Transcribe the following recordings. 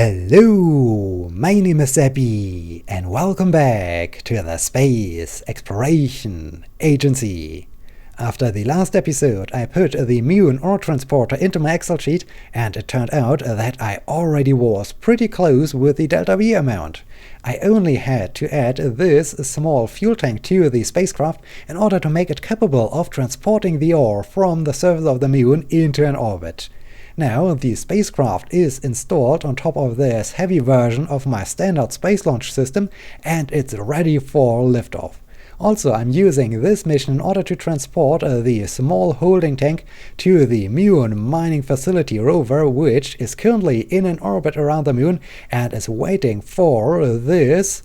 Hello, my name is Seppi, and welcome back to the Space Exploration Agency. After the last episode, I put the Mun Ore Transporter into my Excel sheet, and it turned out that I already was pretty close with the delta V amount. I only had to add this small fuel tank to the spacecraft in order to make it capable of transporting the ore from the surface of the Moon into an orbit. Now, the spacecraft is installed on top of this heavy version of my standard space launch system, and it's ready for liftoff. Also, I'm using this mission in order to transport the small holding tank to the Mun mining facility rover, which is currently in an orbit around the Moon and is waiting for this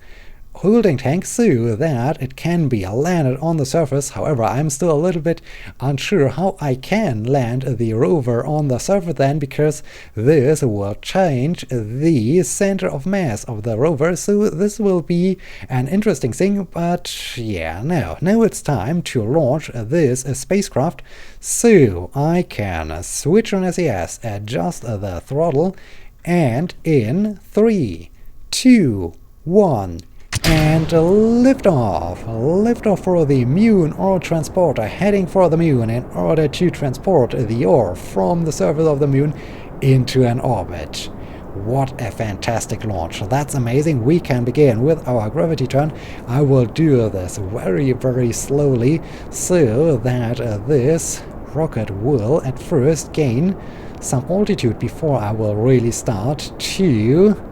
holding tank so that it can be landed on the surface. However, I'm still a little bit unsure how I can land the rover on the surface then, because this will change the center of mass of the rover, so this will be an interesting thing. But yeah, now it's time to launch this spacecraft, so I can switch on SAS, adjust the throttle, and in 3, 2, 1, and lift off for the Mun Ore Transporter, heading for the Moon in order to transport the ore from the surface of the Moon into an orbit. What a fantastic launch. That's amazing. We can begin with our gravity turn. I will do this very slowly so that this rocket will at first gain some altitude before I will really start to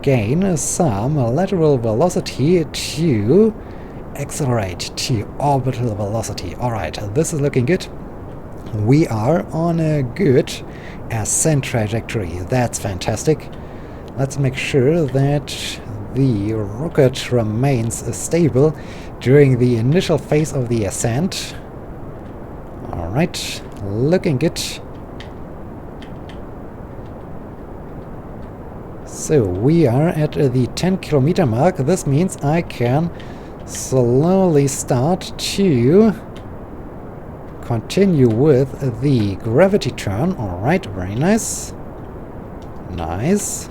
gain some lateral velocity to accelerate to orbital velocity. Alright, this is looking good. We are on a good ascent trajectory. That's fantastic. Let's make sure that the rocket remains stable during the initial phase of the ascent. Alright, looking good. So we are at the 10-kilometer mark. This means I can slowly start to continue with the gravity turn. Alright, very nice. Nice.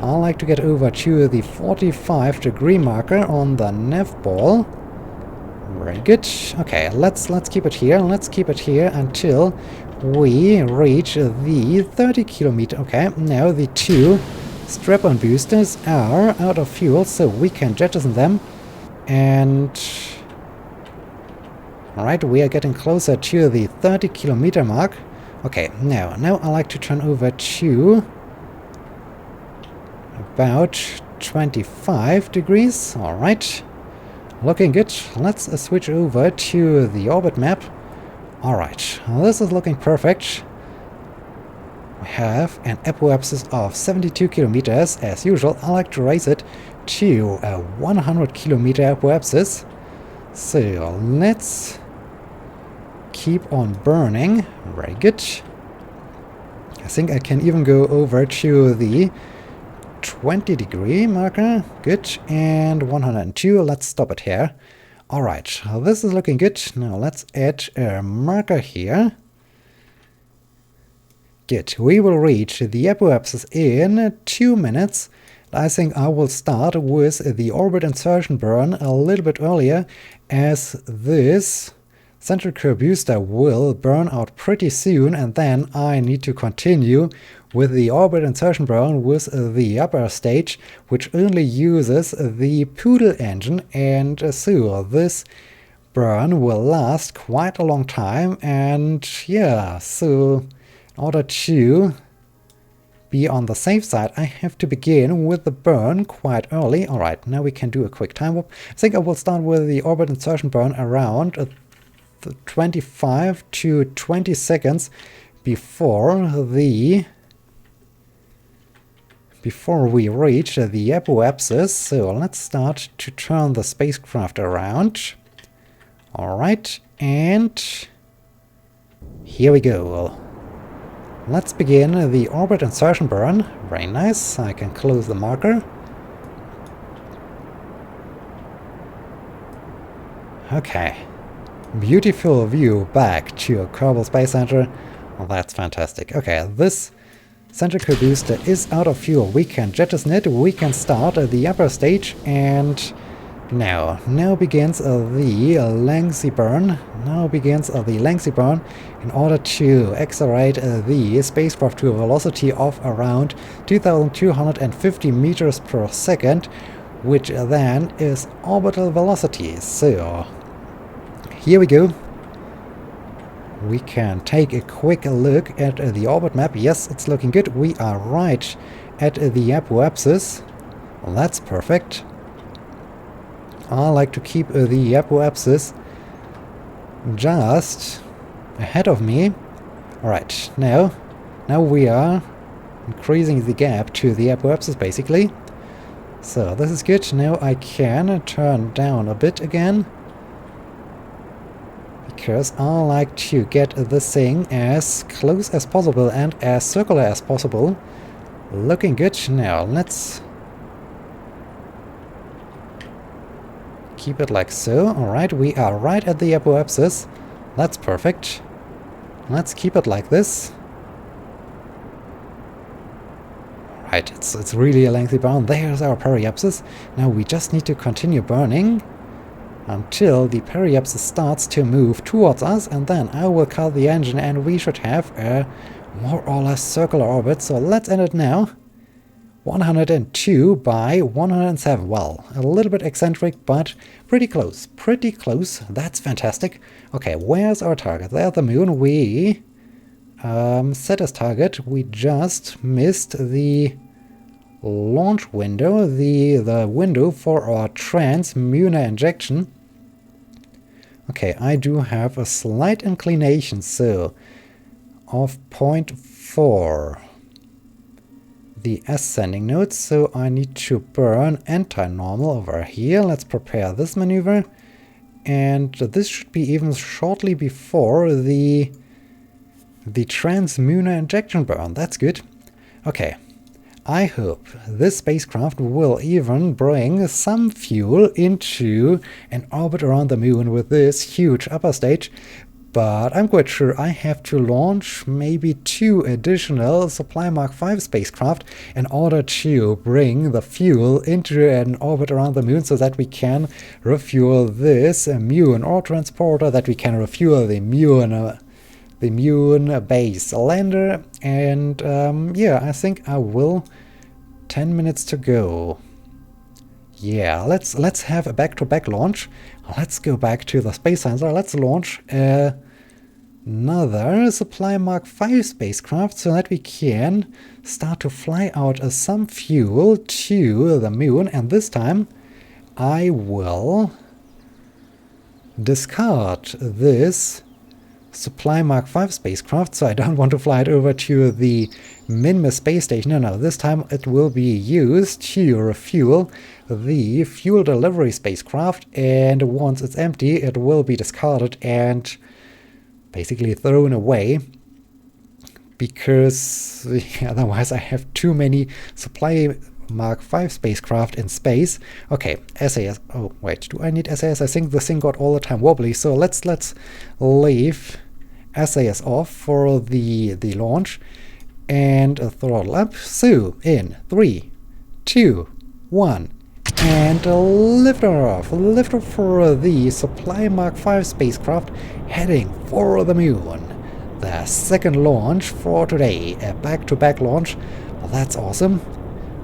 I like to get over to the 45-degree marker on the nav ball. Very good. Okay, let's keep it here. Let's keep it here until we reach the 30-kilometer. Okay, now the two strap-on boosters are out of fuel, so we can jettison them. And alright, we are getting closer to the 30-kilometer mark. Okay, now I like to turn over to about 25 degrees. Alright, looking good. Let's switch over to the orbit map. Alright, this is looking perfect. We have an apoapsis of 72 kilometers. As usual, I like to raise it to a 100 kilometer apoapsis. So let's keep on burning. Very good. I think I can even go over to the 20-degree marker. Good. And 102. Let's stop it here. Alright, this is looking good. Now let's add a marker here. Good. We will reach the apoapsis in 2 minutes. I think I will start with the orbit insertion burn a little bit earlier, as this central core booster will burn out pretty soon, and then I need to continue with the orbit insertion burn with the upper stage, which only uses the Poodle engine, and so this burn will last quite a long time. And yeah, so in order to be on the safe side, I have to begin with the burn quite early. Alright, now we can do a quick time warp. I think I will start with the orbit insertion burn around 25 to 20 seconds before we reach the apoapsis. So let's start to turn the spacecraft around. Alright, and here we go. Let's begin the orbit insertion burn. Very nice. I can close the marker. Okay. Beautiful view back to Kerbal Space Center. Well, that's fantastic. Okay, this Centrical booster is out of fuel. We can jettison it, we can start the upper stage, and now begins the lengthy burn. In order to accelerate the spacecraft to a velocity of around 2,250 meters per second, which then is orbital velocity. So here we go. We can take a quick look at the orbit map. Yes, it's looking good. We are right at the apoapsis. Well, that's perfect. I like to keep the apoapsis just ahead of me. Alright, now we are increasing the gap to the apoapsis basically. So this is good. Now I can turn down a bit again, because I like to get this thing as close as possible and as circular as possible. Looking good. Now let's keep it like so. Alright, we are right at the apoapsis. That's perfect. Let's keep it like this. Right, it's really a lengthy burn. There's our periapsis. Now we just need to continue burning until the periapsis starts to move towards us, and then I will cut the engine and we should have a more or less circular orbit. So let's end it now. 102 by 107. Well, a little bit eccentric, but pretty close. Pretty close. That's fantastic. Okay, where's our target? There's the moon. We set as target. We just missed the launch window, the window for our trans-lunar injection. Okay, I do have a slight inclination, so of 0.4. The ascending node, so I need to burn anti-normal over here. Let's prepare this maneuver, and this should be even shortly before the trans-lunar injection burn. That's good. Okay, I hope this spacecraft will even bring some fuel into an orbit around the moon with this huge upper stage. But I'm quite sure I have to launch maybe 2 additional Supply Mark V spacecraft in order to bring the fuel into an orbit around the moon, so that we can refuel this Mun Ore Transporter, that we can refuel the Mun base lander, and yeah, I think I will. 10 minutes to go. Yeah, let's have a back-to-back launch. Let's go back to the space sensor. Let's launch another Supply Mark V spacecraft, so that we can start to fly out some fuel to the moon. And this time I will discard this Supply Mark V spacecraft, so I don't want to fly it over to the Minmus space station. No, this time it will be used to refuel the fuel delivery spacecraft, and once it's empty it will be discarded and basically thrown away, because otherwise I have too many Supply Mark V spacecraft in space. Okay, SAS. Oh wait, do I need SAS? I think the thing got all the time wobbly, so let's leave SAS off for the launch and throttle up. So in 3, 2, 1, and lift off. Lift off for the Supply Mark V spacecraft heading for the moon. The second launch for today, a back-to-back launch. Well, that's awesome.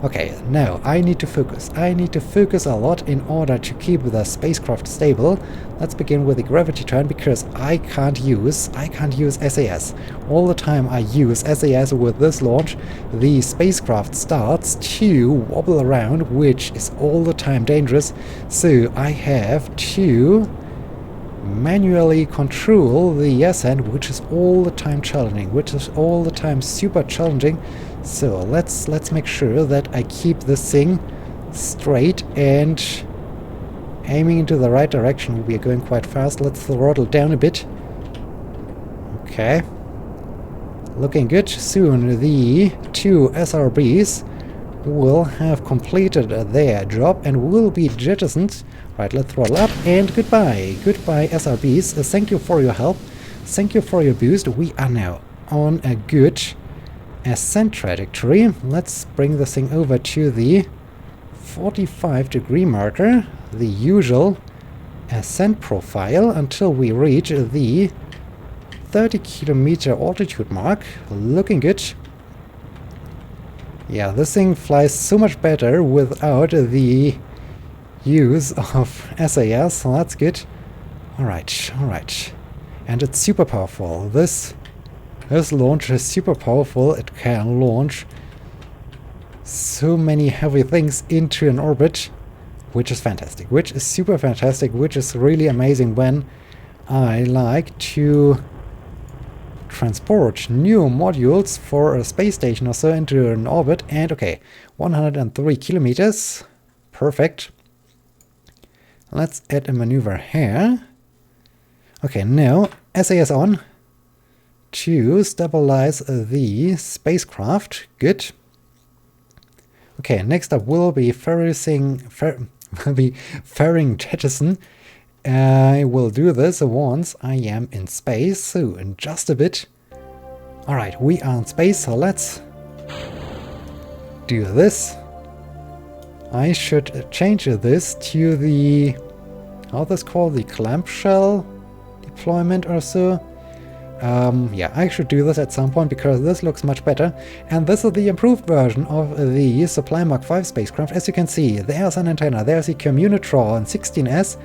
Okay, now I need to focus. I need to focus a lot in order to keep the spacecraft stable. Let's begin with the gravity turn, because I can't use SAS. All the time I use SAS with this launch, the spacecraft starts to wobble around, which is all the time dangerous. So I have to manually control the ascent, which is all the time challenging, which is all the time super challenging. So let's make sure that I keep this thing straight and aiming into the right direction. We are going quite fast. Let's throttle down a bit. Okay, looking good. Soon the 2 SRBs will have completed their job and will be jettisoned. Right, let's throttle up, and goodbye. Goodbye, SRBs. Thank you for your help. Thank you for your boost. We are now on a good ascent trajectory. Let's bring this thing over to the 45-degree marker, the usual ascent profile, until we reach the 30-kilometer altitude mark. Looking good. Yeah, this thing flies so much better without the use of SAS, so that's good. Alright, alright. And it's super powerful. This launch is super powerful. It can launch so many heavy things into an orbit, which is fantastic, which is super fantastic, which is really amazing when I like to transport new modules for a space station or so into an orbit. And okay, 103 kilometers. Perfect. Let's add a maneuver here. Okay, now SAS on to stabilize the spacecraft. Good. Okay, next up will be ferrying jettison. I will do this once I am in space, so in just a bit. Alright, we are in space, so let's do this. I should change this to the, how's this called, the clamshell deployment or so. Yeah, I should do this at some point because this looks much better. And this is the improved version of the Supply Mark 5 spacecraft. As you can see, there's an antenna, there's the Communitron 16S.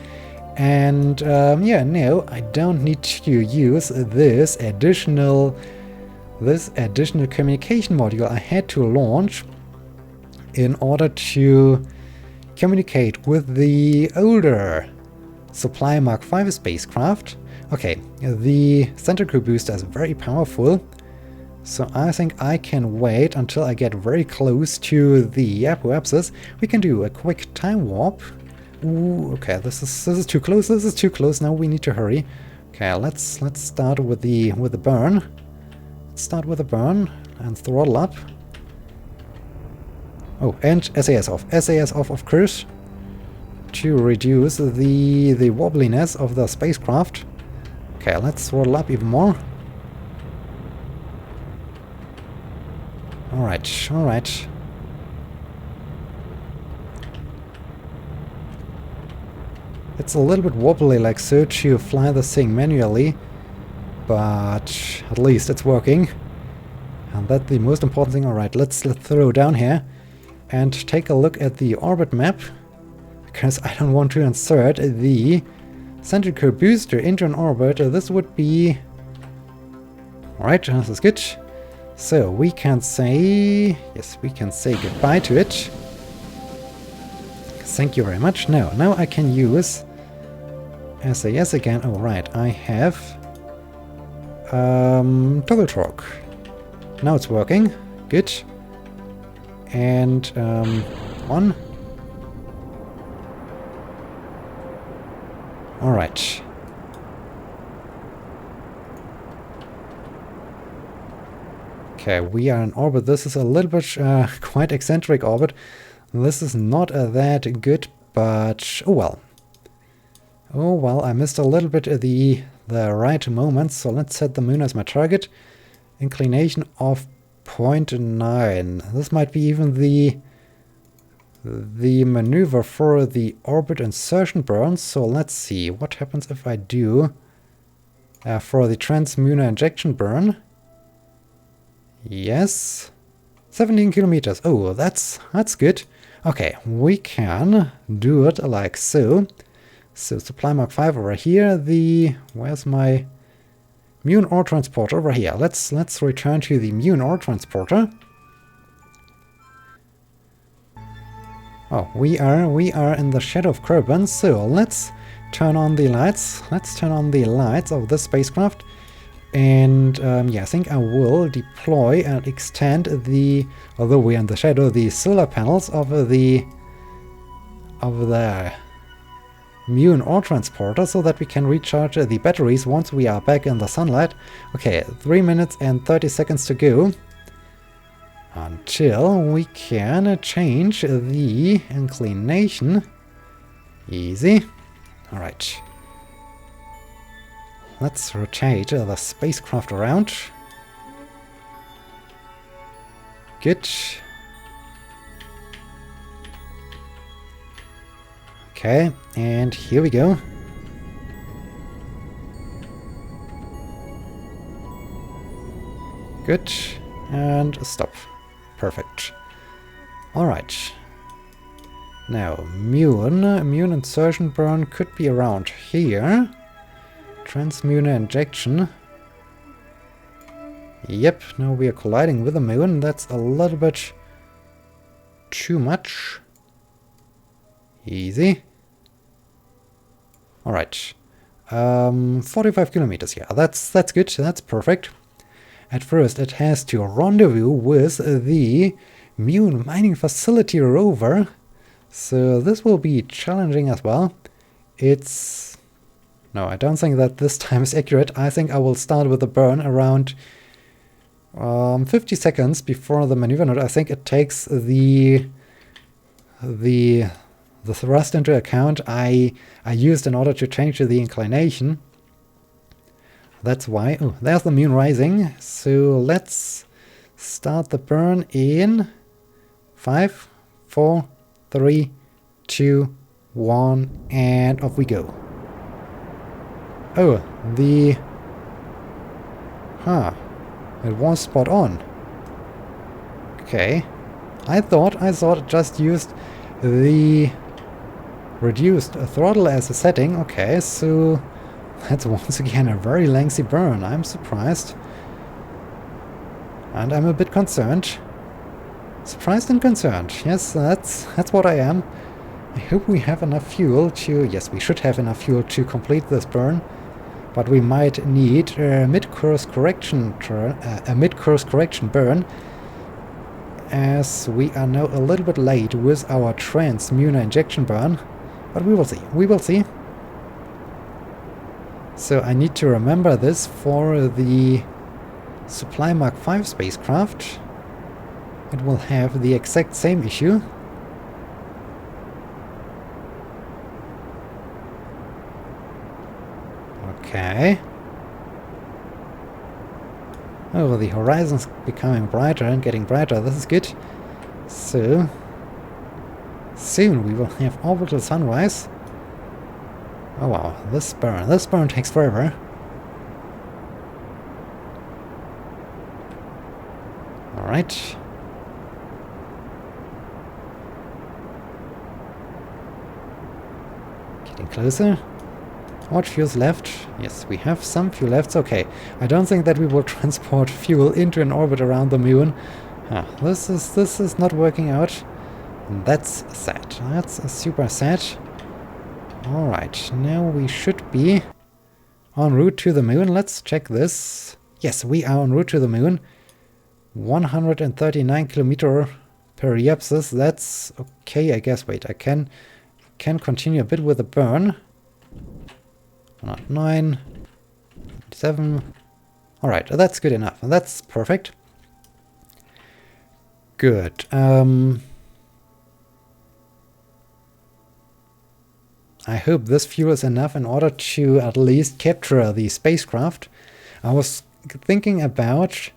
And yeah, no, I don't need to use this additional communication module I had to launch in order to communicate with the older Supply Mark 5 spacecraft. Okay, the centrifugal booster is very powerful, so I think I can wait until I get very close to the apoapsis. We can do a quick time warp. Ooh, okay, this is too close. This is too close. Now we need to hurry. Okay, let's start with the burn. Let's start with the burn and throttle up. Oh, and SAS off. SAS off, of course, to reduce the wobbliness of the spacecraft. Okay, let's throttle up even more. Alright, alright. It's a little bit wobbly like so to fly this thing manually, but at least it's working. And that's the most important thing. Alright, let's throw down here and take a look at the orbit map, because I don't want to insert the centrifugal booster into an orbit. This would be... Alright, this is good. So we can say... Yes, we can say goodbye to it. Thank you very much. Now I can use SAS again. Oh, right, I have toggle torque. Now it's working. Good. And on. Alright. Okay, we are in orbit. This is a little bit quite eccentric orbit. This is not that good, but oh well. Oh well, I missed a little bit of the right moment, so let's set the moon as my target. Inclination of 0.9. This might be even the maneuver for the orbit insertion burn. So let's see what happens if I do for the translunar injection burn. Yes, 17 kilometers. Oh, that's good. Okay, we can do it like so. So Supply Mark 5 over here. Where's my Mun Ore Transporter? Over here. Let's return to the Mun Ore Transporter. Oh, we are in the shadow of Kerbal, so let's turn on the lights. Let's turn on the lights of this spacecraft. And yeah, I think I will deploy and extend although we're in the shadow, the solar panels of the Mun Ore Transporter, so that we can recharge the batteries once we are back in the sunlight. Okay, 3 minutes and 30 seconds to go until we can change the inclination. Easy. Alright. Let's rotate the spacecraft around. Good. Okay, and here we go. Good. And stop. Perfect. Alright. Now, Mun insertion burn could be around here. Transmuner injection. Yep, now we are colliding with the Mun. That's a little bit too much. Easy. Alright. 45 kilometers, yeah, that's good, that's perfect. At first it has to rendezvous with the Mun mining facility rover. So this will be challenging as well. No, I don't think that this time is accurate. I think I will start with the burn around 50 seconds before the maneuver node. I think it takes the thrust into account I used in order to change the inclination. That's why. Oh, there's the Mun rising. So let's start the burn in 5, 4, 3, 2, 1, and off we go. Oh, it was spot on. Okay. I thought it just used the reduced throttle as a setting. Okay, so that's once again a very lengthy burn. I'm surprised. And I'm a bit concerned. Surprised and concerned. Yes, that's what I am. I hope we have enough fuel to... Yes, we should have enough fuel to complete this burn. But we might need a mid-course correction burn, as we are now a little bit late with our transmuner injection burn. But we will see. We will see. So I need to remember this for the Supply Mark V spacecraft. It will have the exact same issue. Okay. Oh, the horizon's becoming brighter and getting brighter. This is good. So, soon we will have orbital sunrise. Oh wow, this burn takes forever. Alright. Getting closer. What fuel's left? Yes, we have some fuel left. Okay, I don't think that we will transport fuel into an orbit around the Mun. This is not working out. That's sad. That's super sad. Alright, now we should be en route to the Mun. Let's check this. Yes, we are en route to the Mun. 139 kilometer periapsis. That's okay, I guess. Wait, I can continue a bit with the burn. 109, 7. Alright, that's good enough. That's perfect. Good. I hope this fuel is enough in order to at least capture the spacecraft. I was thinking about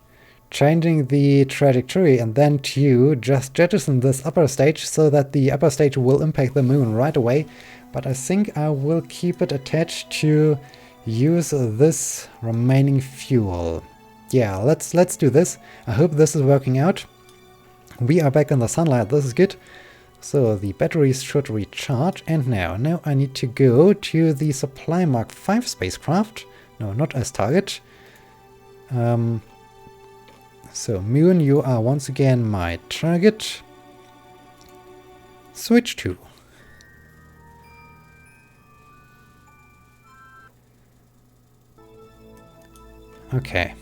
changing the trajectory and then to just jettison this upper stage so that the upper stage will impact the Mun right away. But I think I will keep it attached to use this remaining fuel. Yeah, let's do this. I hope this is working out. We are back in the sunlight. This is good. So the batteries should recharge. And now I need to go to the Supply Mark V spacecraft. No, not as target. So Mun, you are once again my target. Switch to. Okay,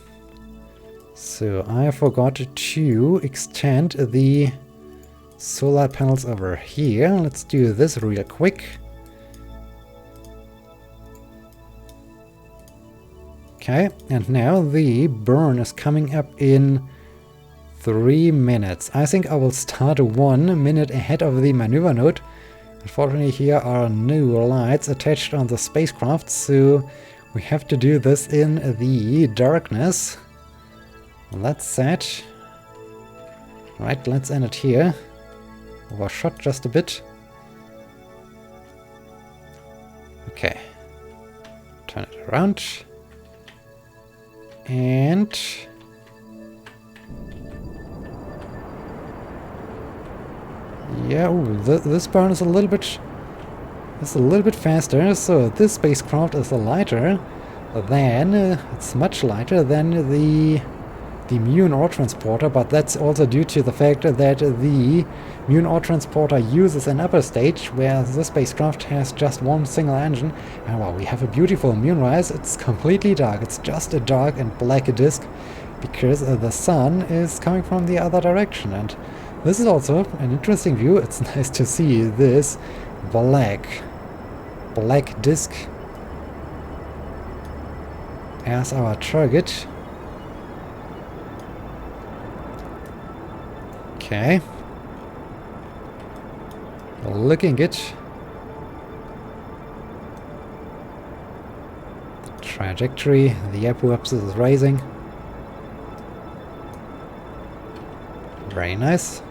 so I forgot to extend the solar panels over here. Let's do this real quick. Okay, and now the burn is coming up in 3 minutes. I think I will start 1 minute ahead of the maneuver node. Unfortunately, here are no lights attached on the spacecraft, so we have to do this in the darkness. That's sad. Right, let's end it here. Overshot just a bit. Okay. Turn it around. And... yeah, ooh, this burn is a little bit... it's a little bit faster, so this spacecraft is lighter than... it's much lighter than the Mun Ore Transporter, but that's also due to the fact that the Mun Ore Transporter uses an upper stage, where the spacecraft has just one single engine. And well, we have a beautiful moonrise. It's completely dark. It's just a dark and black disk, because the sun is coming from the other direction. And this is also an interesting view. It's nice to see this black disk as our target. Okay. Looking good. The trajectory, the apoapsis is rising. Very nice.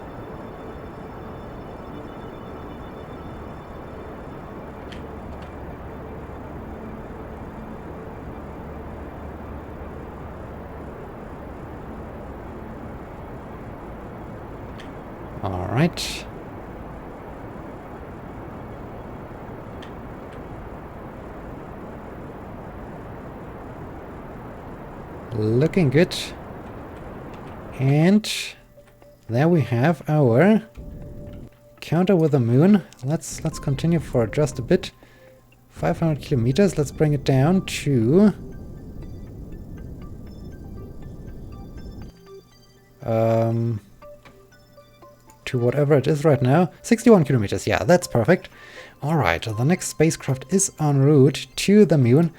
All right. Looking good. And there we have our counter with the moon. Let's continue for just a bit. 500 kilometers. Let's bring it down to whatever it is right now. 61 kilometers. Yeah, that's perfect. All right, the next spacecraft is en route to the moon.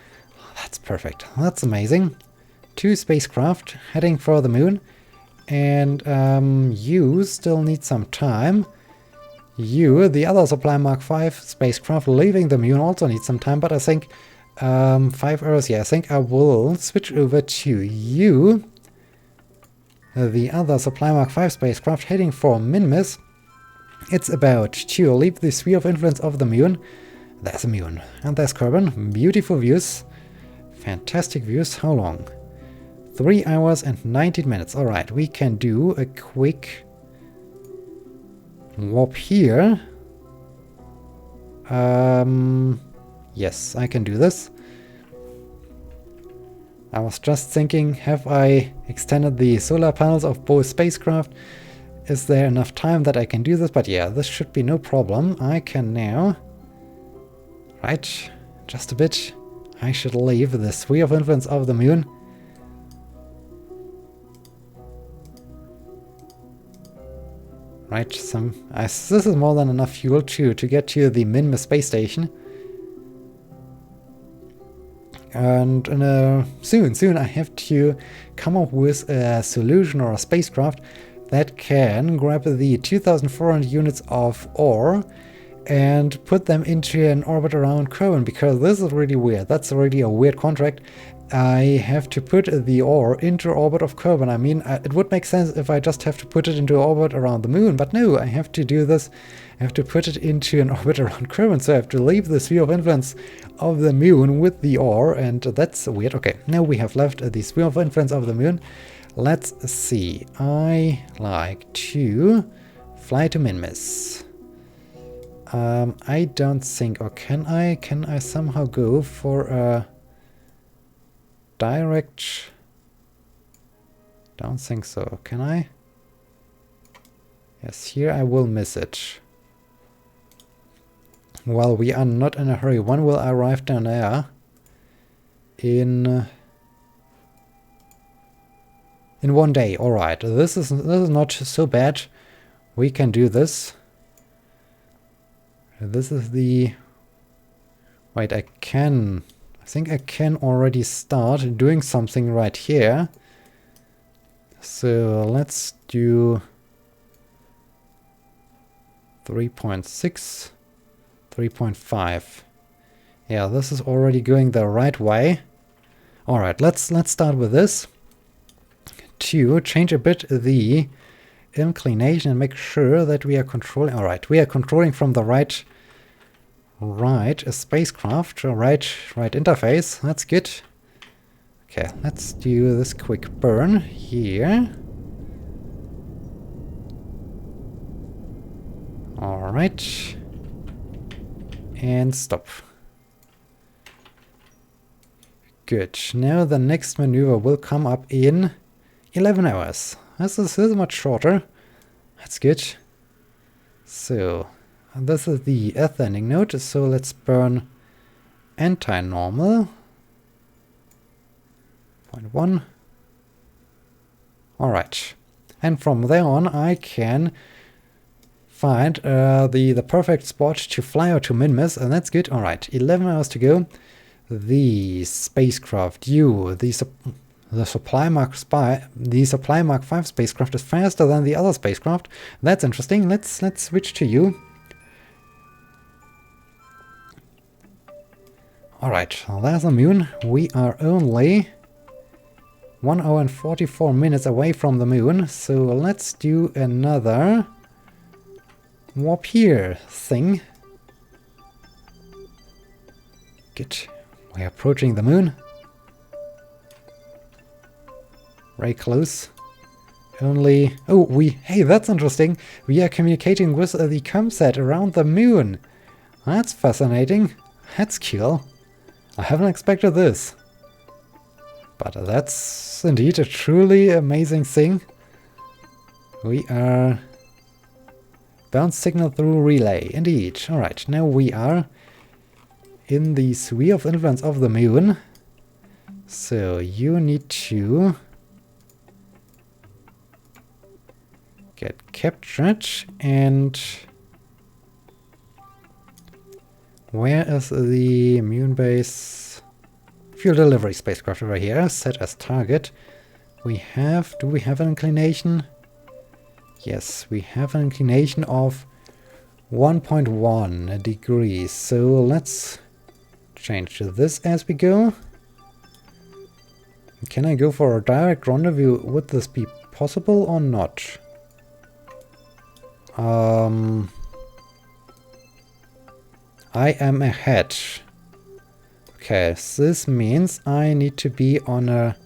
That's perfect. That's amazing. 2 spacecraft heading for the moon. And you still need some time. You, the other Supply Mark 5 spacecraft leaving the moon, also needs some time, but I think 5 hours. Yeah, I think I will switch over to you. The other Supply Mark 5 spacecraft heading for Minmus. It's about to leave the sphere of influence of the moon. There's a moon. And there's Kerbal. Beautiful views. Fantastic views. How long? 3 hours and 19 minutes. Alright, we can do a quick warp here. Yes, I can do this. I was just thinking, have I extended the solar panels of both spacecraft? Is there enough time that I can do this? But yeah, this should be no problem. I can now... right, just a bit. I should leave the sphere of influence of the moon. Right, this is more than enough fuel to get to the Minmus space station. And soon I have to come up with a solution or a spacecraft that can grab the 2,400 units of ore and put them into an orbit around Kerbal, because this is really weird. That's really a weird contract. I have to put the ore into orbit of Kerbal. I mean, it would make sense if I just have to put it into orbit around the moon, but no, I have to do this. I have to put it into an orbit around Kerbal, so I have to leave the sphere of influence of the moon with the ore, and that's weird. Okay, now we have left the sphere of influence of the moon. Let's see. I like to fly to Minmus. I don't think, or can I somehow go for a direct? Don't think so. Can I? Yes, here I will miss it. Well, we are not in a hurry. When will I arrive down there? In 1 day. All right. This is not so bad. We can do this. This is the... wait, I think I can already start doing something right here. So let's do 3.6, 3.5. Yeah, this is already going the right way. All right, let's start with this. To change a bit the inclination and make sure that we are controlling. All right, we are controlling from the right spacecraft, right interface. That's good. Okay, let's do this quick burn here. All right, and stop. Good. Now the next maneuver will come up in 11 hours. This is much shorter. That's good. So, this is the Earth landing node, so let's burn anti-normal. 0.1. Alright. And from there on I can find the perfect spot to fly out to Minmus, and that's good. Alright, 11 hours to go. The spacecraft the Supply Mark 5 spacecraft is faster than the other spacecraft. That's interesting. Let's switch to you. Alright, there's the moon. We are only 1 hour and 44 minutes away from the moon, so let's do another warp here thing. Good. We're approaching the moon. Very close. Only... Oh, hey, that's interesting. We are communicating with the ComSat around the moon. That's fascinating. That's cool. I haven't expected this. But that's indeed a truly amazing thing. We are... bounce signal through relay. Indeed. Alright, now we are in the sphere of influence of the moon. So you need to get captured, and where is the moon base fuel delivery spacecraft? Over here, set as target. Do we have an inclination? Yes, we have an inclination of 1.1 degrees. So let's change to this as we go. Can I go for a direct rendezvous? Would this be possible or not? I am ahead. Okay, so this means I need to be on a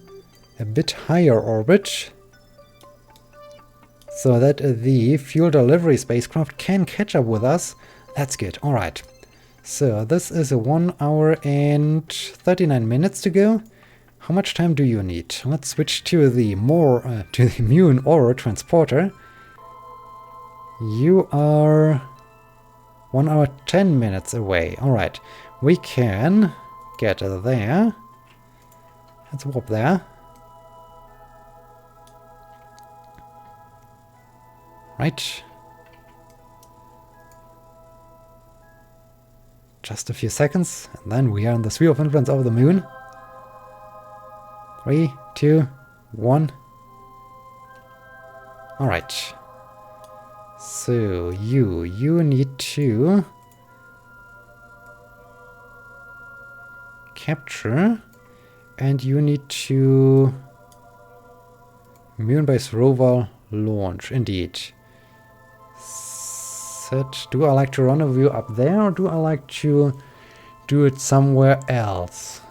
bit higher orbit so that the fuel delivery spacecraft can catch up with us. That's good. Alright. So this is a 1 hour and 39 minutes to go. How much time do you need? Let's switch to the Mun Ore Transporter. You are 1 hour 10 minutes away. Alright, we can get there. Let's warp there. Right. Just a few seconds, and then we are in the sphere of influence of the moon. 3, 2, 1. Alright. So you need to capture, and you need to Moonbase rover launch. Indeed. Set. Do I like to rendezvous up there, or do I like to do it somewhere else?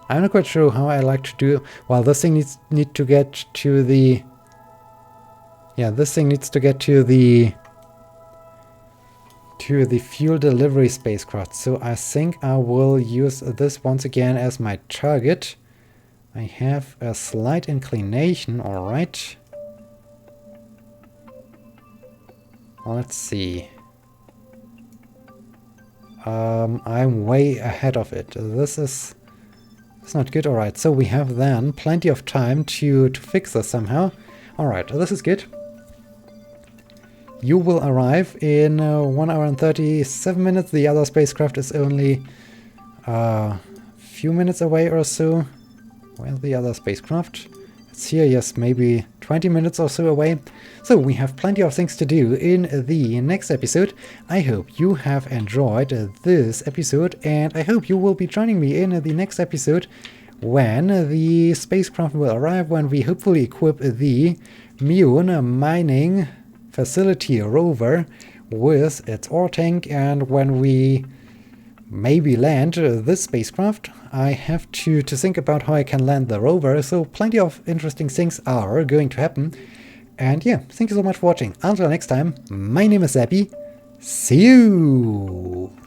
I'm not quite sure how I like to do. Well, this thing needs to get to the. Yeah, this thing needs to get to the fuel delivery spacecraft. So I think I will use this once again as my target. I have a slight inclination. All right. Let's see. I'm way ahead of it. This is not good. All right. So we have then plenty of time to fix this somehow. All right. This is good. You will arrive in 1 hour and 37 minutes. The other spacecraft is only a few minutes away or so. Where's the other spacecraft? It's here, yes, maybe 20 minutes or so away. So we have plenty of things to do in the next episode. I hope you have enjoyed this episode, and I hope you will be joining me in the next episode when the spacecraft will arrive, when we hopefully equip the Mun mining facility rover with its ore tank, and when we maybe land this spacecraft. I have to think about how I can land the rover, so plenty of interesting things are going to happen. And yeah, thank you so much for watching. Until next time, my name is Zappy. See you!